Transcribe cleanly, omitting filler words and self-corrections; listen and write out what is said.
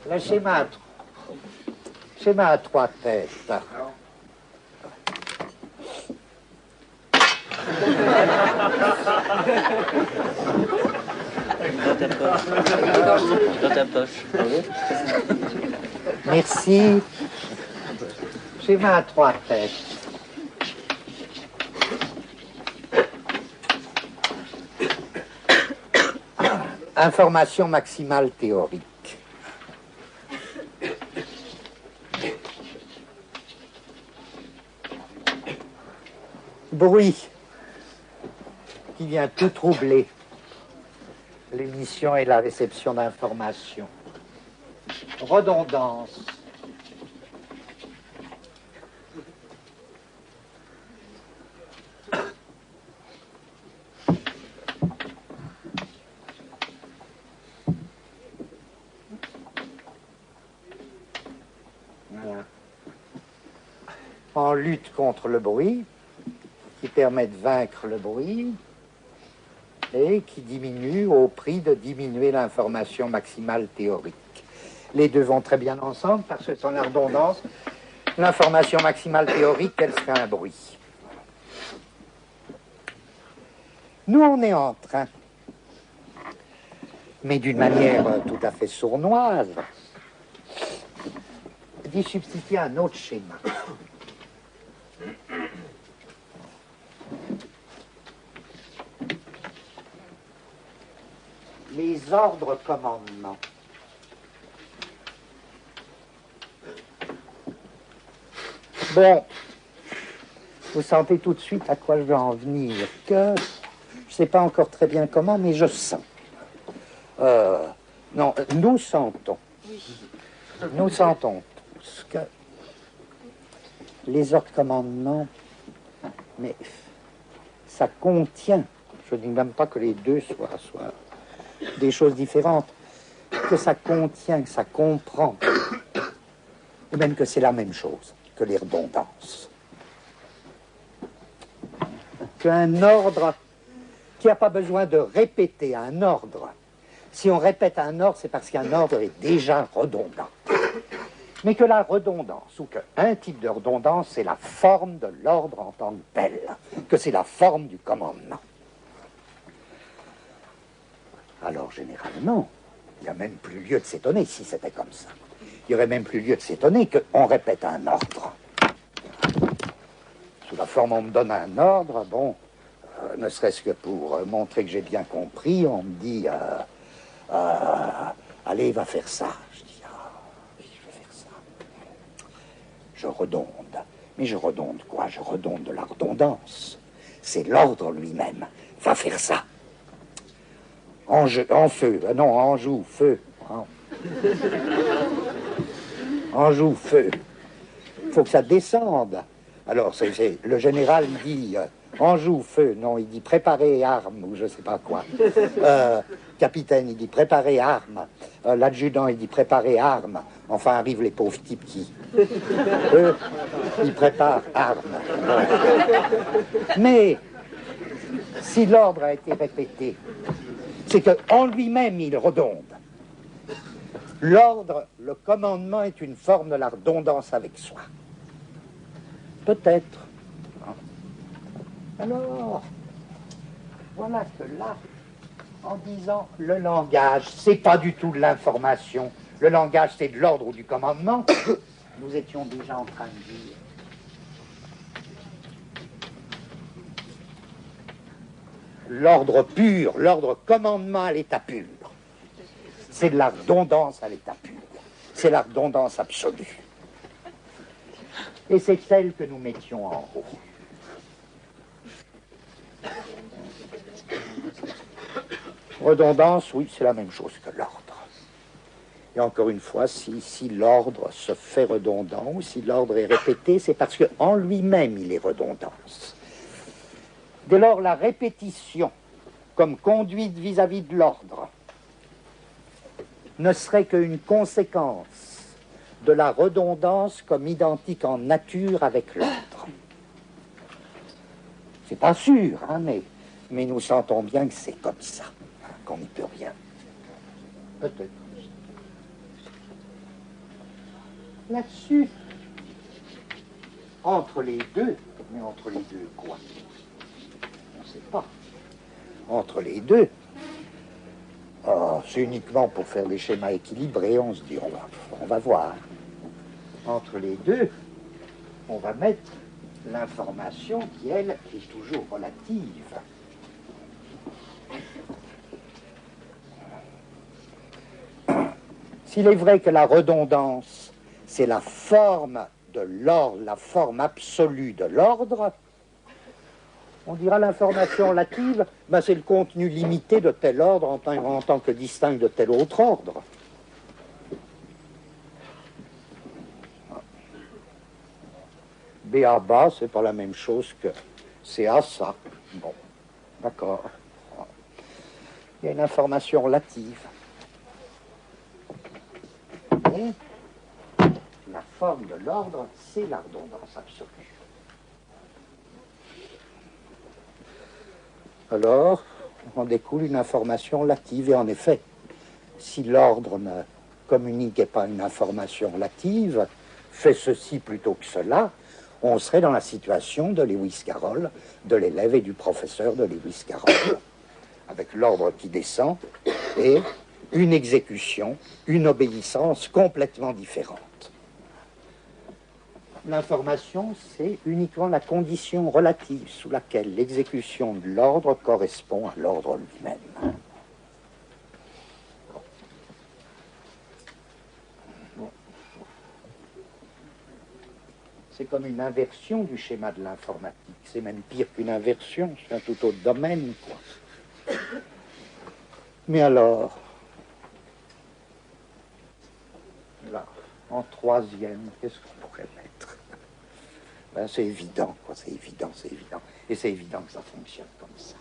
Le schéma à trois têtes. Dans ta poche. Merci. Schéma à trois têtes. Information maximale théorique. Bruit qui vient tout troubler l'émission et la réception d'informations. Redondance. Voilà. En lutte contre le bruit, qui permet de vaincre le bruit et qui diminue au prix de diminuer l'information maximale théorique. Les deux vont très bien ensemble parce que sans la redondance, l'information maximale théorique, elle serait un bruit. Nous, on est en train, mais d'une manière tout à fait sournoise, d'y substituer un autre schéma. Les ordres commandements. Bon, vous sentez tout de suite à quoi je veux en venir, que je ne sais pas encore très bien comment, mais je sens. Non, nous sentons. Nous sentons tous que les ordres commandements, mais ça contient, je ne dis même pas que les deux soient des choses différentes, que ça contient, que ça comprend, ou même que c'est la même chose que les redondances. Qu'un ordre qui n'a pas besoin de répéter un ordre, si on répète un ordre, c'est parce qu'un ordre est déjà redondant. Mais que la redondance, ou qu'un type de redondance, c'est la forme de l'ordre en tant que tel, que c'est la forme du commandement. Alors, généralement, il n'y a même plus lieu de s'étonner si c'était comme ça. Il n'y aurait même plus lieu de s'étonner qu'on répète un ordre. Sous la forme, on me donne un ordre, bon, ne serait-ce que pour montrer que j'ai bien compris, on me dit, allez, va faire ça. Je dis, oui, je vais faire ça. Je redonde. Mais je redonde quoi? Je redonde de la redondance. C'est l'ordre lui-même. Va faire ça. En feu, non, en joue, feu. En joue, feu. Il faut que ça descende. Alors, le général dit, en joue, feu. Non, il dit préparer armes, ou je ne sais pas quoi. Capitaine, il dit préparer armes. L'adjudant, il dit préparer armes. Enfin, arrivent les pauvres types qui, eux, ils préparent armes. Mais, si l'ordre a été répété, c'est qu'en lui-même, il redonde. L'ordre, le commandement est une forme de la redondance avec soi. Peut-être. Alors, voilà que là, en disant le langage, c'est pas du tout de l'information. Le langage, c'est de l'ordre ou du commandement. Nous étions déjà en train de dire. L'ordre pur, l'ordre commandement à l'état pur. C'est de la redondance à l'état pur. C'est la redondance absolue. Et c'est celle que nous mettions en haut. Redondance, oui, c'est la même chose que l'ordre. Et encore une fois, si l'ordre se fait redondant, ou si l'ordre est répété, c'est parce qu'en lui-même, il est redondance. Dès lors, la répétition, comme conduite vis-à-vis de l'ordre, ne serait qu'une conséquence de la redondance comme identique en nature avec l'ordre. C'est pas sûr, hein, mais nous sentons bien que c'est comme ça, hein, qu'on n'y peut rien. Peut-être. là-dessus. Entre les deux, mais entre les deux quoi? On ne sait pas. Entre les deux, oh, c'est uniquement pour faire des schémas équilibrés, on se dit, on va voir. Entre les deux, on va mettre l'information qui, elle, est toujours relative. S'il est vrai que la redondance, c'est la forme de l'ordre, la forme absolue de l'ordre, on dira l'information relative, ben c'est le contenu limité de tel ordre en tant que distinct de tel autre ordre. B à bas, c'est pas la même chose que C à ça. Bon, d'accord. Il y a une information relative. Et la forme de l'ordre, c'est la redondance absolue. Alors, on découle une information relative. Et en effet, si l'ordre ne communiquait pas une information relative, fait ceci plutôt que cela, on serait dans la situation de Lewis Carroll, de l'élève et du professeur de Lewis Carroll, avec l'ordre qui descend et une exécution, une obéissance complètement différente. L'information, c'est uniquement la condition relative sous laquelle l'exécution de l'ordre correspond à l'ordre lui-même. C'est comme une inversion du schéma de l'informatique. C'est même pire qu'une inversion, c'est un tout autre domaine, quoi. Mais alors, là, en troisième, qu'est-ce qu'on pourrait mettre? Ben, c'est évident, quoi, c'est évident, c'est évident. Et c'est évident que ça fonctionne comme ça.